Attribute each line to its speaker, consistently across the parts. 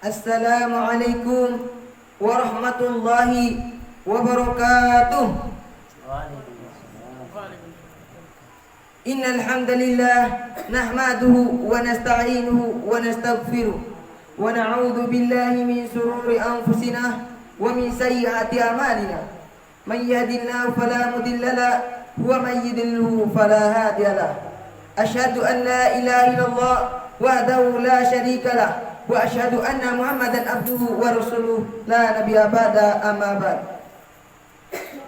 Speaker 1: Assalamualaikum warahmatullahi wabarakatuh. Innal hamdalillah nahmaduhu wa nasta'inuhu wa nastaghfiruh wa na'udzu billahi min shururi anfusina wa min sayyiati a'malina. Man yahdihillahu fala mudilla lahu wa man yudlilhu fala hadiya lahu. Asyhadu an la ilaha illallah wahdahu la syarika lahu wa asyhadu anna Muhammadan abduhu wa rasuluh la nabiyya ba'da amma ba'd.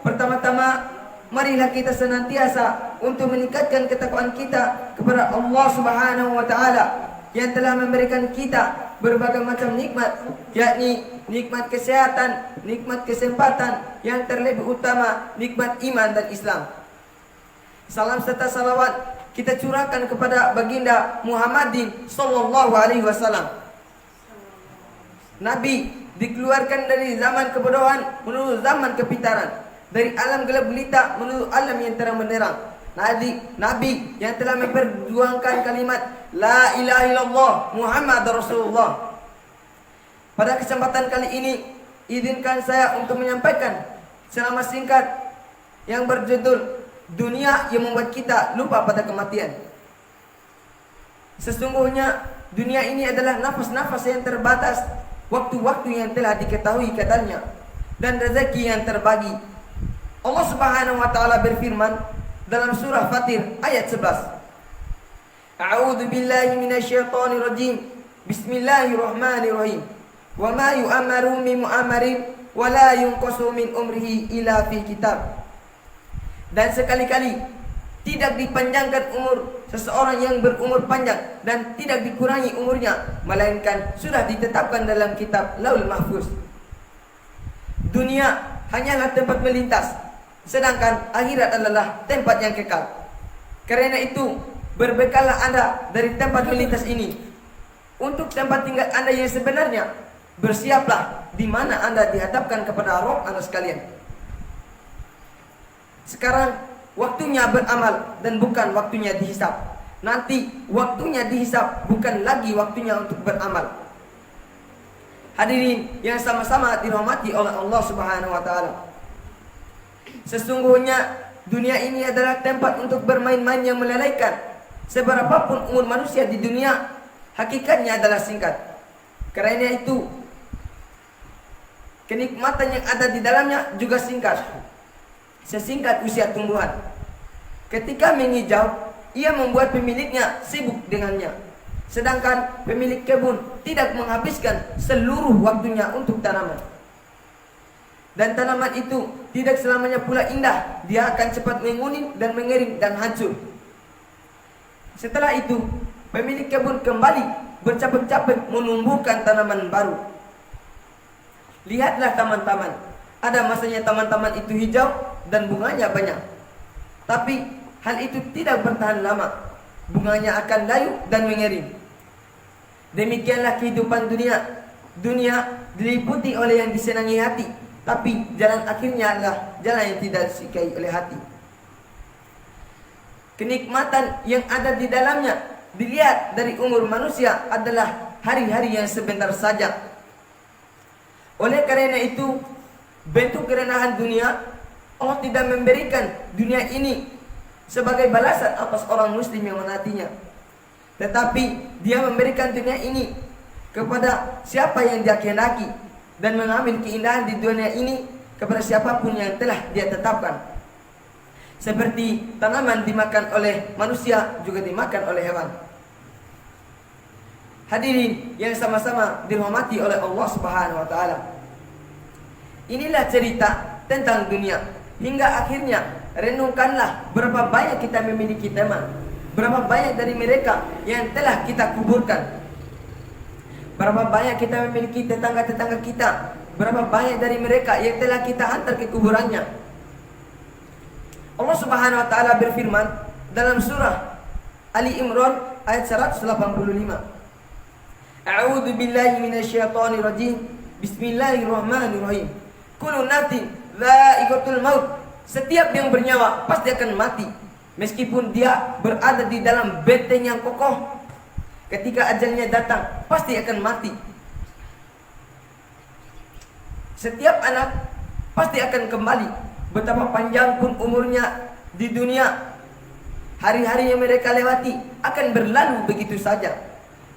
Speaker 1: Pertama-tama, marilah kita senantiasa untuk meningkatkan ketakwaan kita kepada Allah Subhanahu wa taala yang telah memberikan kita berbagai macam nikmat, yakni nikmat kesehatan, nikmat kesempatan, yang terlebih utama nikmat iman dan Islam. Salam serta salawat kita curahkan kepada baginda Muhammadin sallallahu alaihi wasallam. Nabi dikeluarkan dari zaman kebodohan menuju zaman kepintaran, dari alam gelap gulita menuju alam yang terang benderang. Nabi yang telah memperjuangkan kalimat La ilaha illallah Muhammad Rasulullah. Pada kesempatan kali ini, izinkan saya untuk menyampaikan ceramah singkat yang berjudul Dunia yang membuat kita lupa pada kematian. Sesungguhnya dunia ini adalah nafas-nafas yang terbatas, waktu-waktu yang telah diketahui kadarnya, dan rezeki yang terbagi. Allah Subhanahu wa taala berfirman dalam surah Fatir ayat 11. A'udzu billahi minasyaitonir rajim. Bismillahirrahmanirrahim. Wa ma yu'ammaru min mu'ammarin wa la yunqasu min umrihi illa fi kitab. Dan sekali-kali tidak dipanjangkan umur seseorang yang berumur panjang dan tidak dikurangi umurnya, melainkan sudah ditetapkan dalam kitab Laul Mahfuz. Dunia hanyalah tempat melintas, sedangkan akhirat adalah tempat yang kekal. Karena itu, berbekallah Anda dari tempat melintas ini untuk tempat tinggal Anda yang sebenarnya. Bersiaplah di mana Anda dihadapkan kepada Rabb Anda sekalian. Sekarang waktunya beramal dan bukan waktunya dihisab. Nanti waktunya dihisab, bukan lagi waktunya untuk beramal. Hadirin yang sama-sama dirahmati oleh Allah Subhanahu wa taala. Sesungguhnya dunia ini adalah tempat untuk bermain-main yang melelaikan. Seberapapun umur manusia di dunia, hakikatnya adalah singkat. Karena itu, kenikmatan yang ada di dalamnya juga singkat. Sesingkat usia tumbuhan. Ketika menghijau, ia membuat pemiliknya sibuk dengannya. Sedangkan pemilik kebun tidak menghabiskan seluruh waktunya untuk tanaman. Dan tanaman itu tidak selamanya pula indah. Dia akan cepat menguning dan mengering dan hancur. Setelah itu, pemilik kebun kembali bercapek-capek menumbuhkan tanaman baru. Lihatlah taman-taman. Ada masanya taman-taman itu hijau dan bunganya banyak. Tapi hal itu tidak bertahan lama. Bunganya akan layu dan mengering. Demikianlah kehidupan dunia. Dunia diliputi oleh yang disenangi hati, tapi jalan akhirnya adalah jalan yang tidak disukai oleh hati. Kenikmatan yang ada di dalamnya dilihat dari umur manusia adalah hari-hari yang sebentar saja. Oleh karena itu, bentuk kerenahan dunia, Allah tidak memberikan dunia ini sebagai balasan atas orang muslim yang menaatinya. Tetapi dia memberikan dunia ini kepada siapa yang dia kehendaki, dan mengambil keindahan di dunia ini kepada siapapun yang telah dia tetapkan. Seperti tanaman dimakan oleh manusia, juga dimakan oleh hewan. Hadirin yang sama-sama dirahmati oleh Allah Subhanahu wa taala. Inilah cerita tentang dunia. Hingga akhirnya renungkanlah berapa banyak kita memiliki teman, berapa banyak dari mereka yang telah kita kuburkan, berapa banyak kita memiliki tetangga-tetangga kita, berapa banyak dari mereka yang telah kita hantar ke kuburannya. Allah Subhanahu wa taala berfirman dalam surah Ali Imran ayat 185. A'udzu billahi minasyaitonir rajim. Bismillahirrahmanirrahim. Kullu nafsin dha'iqatul maut. Setiap yang bernyawa pasti akan mati, meskipun dia berada di dalam benteng yang kokoh. Ketika ajalnya datang, pasti akan mati. Setiap anak pasti akan kembali. Betapa panjang pun umurnya di dunia, hari-hari yang mereka lewati akan berlalu begitu saja.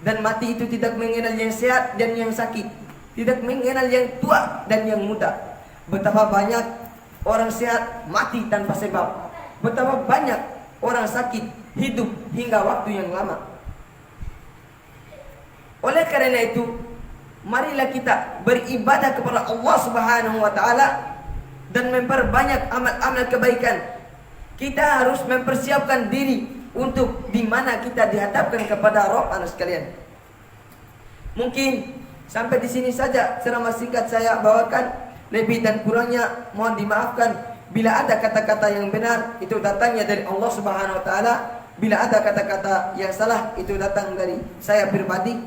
Speaker 1: Dan mati itu tidak mengenal yang sehat dan yang sakit, tidak mengenal yang tua dan yang muda. Betapa banyak orang sehat mati tanpa sebab, betapa banyak orang sakit hidup hingga waktu yang lama. Oleh karena itu, marilah kita beribadah kepada Allah Subhanahu wa taala dan memperbanyak amal-amal kebaikan. Kita harus mempersiapkan diri untuk di mana kita dihadapkan kepada Rabb anak sekalian. Mungkin sampai di sini saja ceramah singkat saya bawakan. Lebih dan kurangnya mohon dimaafkan. Bila ada kata-kata yang benar, itu datangnya dari Allah Subhanahu wa taala. Bila ada kata-kata yang salah, itu datang dari saya pribadi.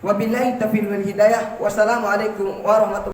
Speaker 1: Wabillahi taufiq wal hidayah. Wassalamualaikum warahmatullahi wabarakatuh.